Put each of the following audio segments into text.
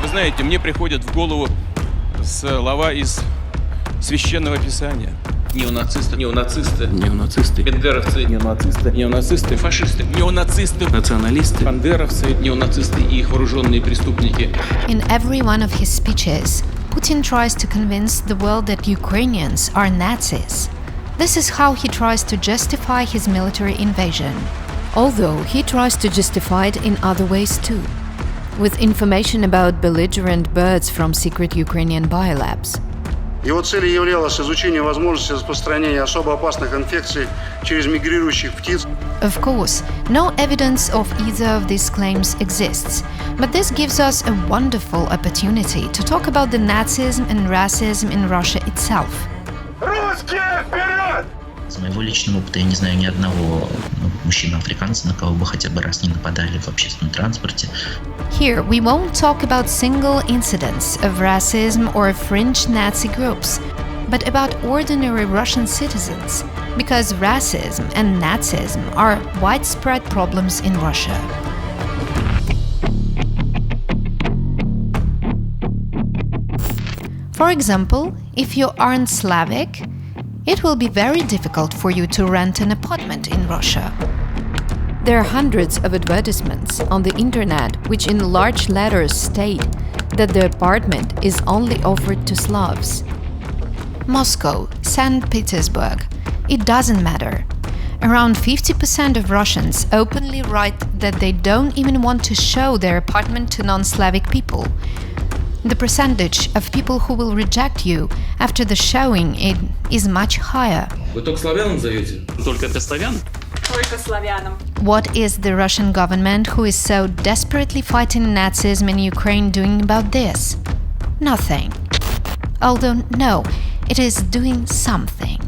знаете, мне приходят в голову слова из Священного Писания. Неонацисты, бендеровцы, неонацисты, фашисты, неонацисты, националисты, бандеровцы, неонацисты и их вооруженные преступники. In every one of his speeches, Putin tries to convince the world that Ukrainians are Nazis. This is how he tries to justify his military invasion. Although he tries to justify it in other ways too, with information about belligerent birds from secret Ukrainian biolabs. Его целью являлось изучение возможности распространения особо опасных инфекций через мигрирующих птиц. Of course, no evidence of either of these claims exists, but this gives us a wonderful opportunity to talk about the Nazism and racism in Russia itself. Русские вперед! С моего личного опыта я не знаю ни одного мужчины-африканца, на кого бы хотя бы раз не нападали в общественном транспорте. Here, we won't talk about single incidents of racism or fringe Nazi groups, but about ordinary Russian citizens, because racism and Nazism are widespread problems in Russia. For example, if you aren't Slavic, it will be very difficult for you to rent an apartment in Russia. There are hundreds of advertisements on the internet which in large letters state that the apartment is only offered to Slavs. Moscow, St. Petersburg, it doesn't matter. Around 50% of Russians openly write that they don't even want to show their apartment to non-Slavic people. The percentage of people who will reject you after the showing it is much higher. Вы только славянам зовете? Только для славян? Только славянам. What is the Russian government who is so desperately fighting Nazism in Ukraine doing about this? Nothing. Although, no, it is doing something.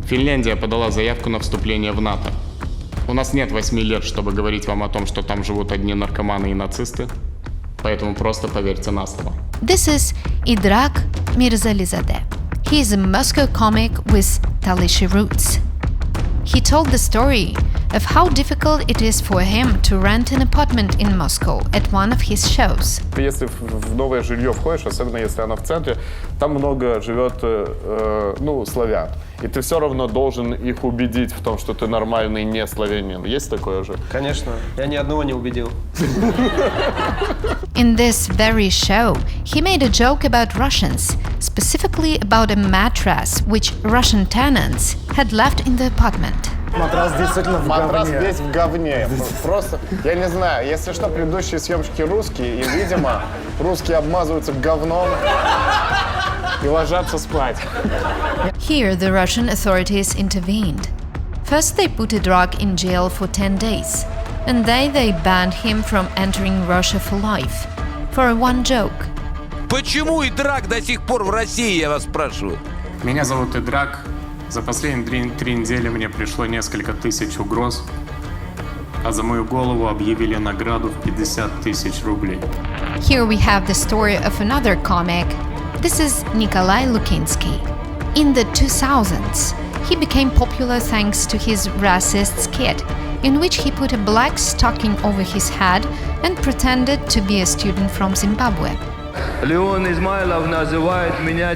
Финляндия подала заявку на вступление в НАТО. У нас нет 8 лет, чтобы говорить вам о том, что там живут одни наркоманы и нацисты. Поэтому просто поверьте на слово. This is Idrak Mirzalizadeh. He is a Moscow comic with Talishi roots. He told the story of how difficult it is for him to rent an apartment in Moscow at one of his shows. Если в новое жилье входишь, особенно если оно в центре, там много живет славян. И ты все равно должен их убедить в том, что ты нормальный не славянин. Есть такое же? Конечно. Я ни одного не убедил. In this very show, he made a joke about Russians, specifically about a mattress which Russian tenants had left in the apartment. Матрас действительно в говне. Матрас весь в говне. Просто, я не знаю, если что, предыдущие съемщики русские, и, видимо, русские обмазываются говном и ложатся спать. Here, the Russian authorities intervened. First, they put Idrak in jail for 10 days, and then they banned him from entering Russia for life, for one joke. Почему Идрак до сих пор в России, я вас спрашиваю? Меня зовут Идрак. За последние 3 недели мне пришло несколько тысяч угроз, а за мою голову объявили награду в 50 тысяч рублей. Here we have the story of another comic. This is Nikolai Lukinsky. In the 2000s, he became popular thanks to his racist skit, in which he put a black stocking over his head and pretended to be a student from Zimbabwe. Леон Измайлов называет меня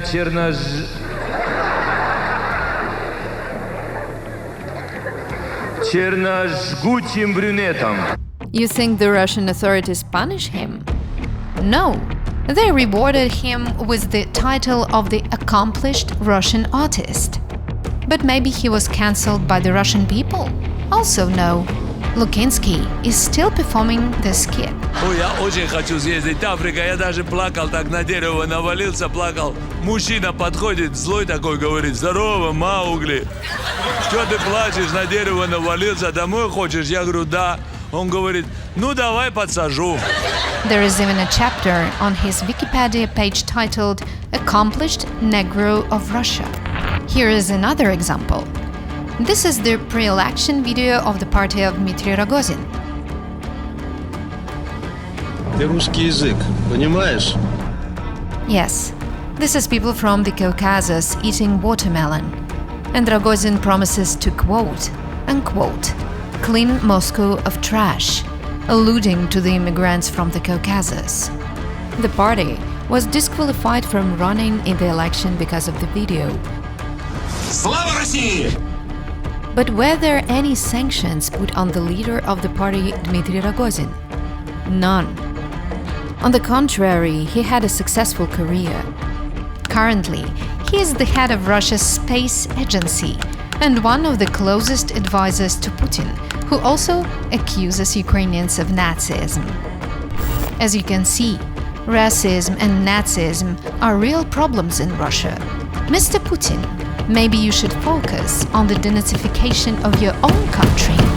черножгучим брюнетом. You think the Russian authorities punish him? No. They rewarded him with the title of the accomplished Russian artist. But maybe he was cancelled by the Russian people? Also no. Lukinsky is still performing the skit. Ой, я очень хочу съездить в Африку. Я даже плакал, так на дерево навалился, плакал. Мужчина подходит, злой такой, говорит: здорово, Маугли. Что ты плачешь, на дерево навалился, домой хочешь? Я говорю: да. Он говорит: ну давай подсажу. There is even a chapter on his Wikipedia page titled Accomplished Negro of Russia. Here is another example. This is the pre-election video of the party of Dmitry Rogozin. Ты русский язык, понимаешь? Yes, this is people from the Caucasus eating watermelon. And Rogozin promises to quote, unquote, clean Moscow of trash, alluding to the immigrants from the Caucasus. The party was disqualified from running in the election because of the video. Слава России! But were there any sanctions put on the leader of the party, Dmitry Rogozin? None. On the contrary, he had a successful career. Currently, he is the head of Russia's space agency and one of the closest advisors to Putin, who also accuses Ukrainians of Nazism. As you can see, racism and Nazism are real problems in Russia. Mr. Putin, maybe you should focus on the denazification of your own country.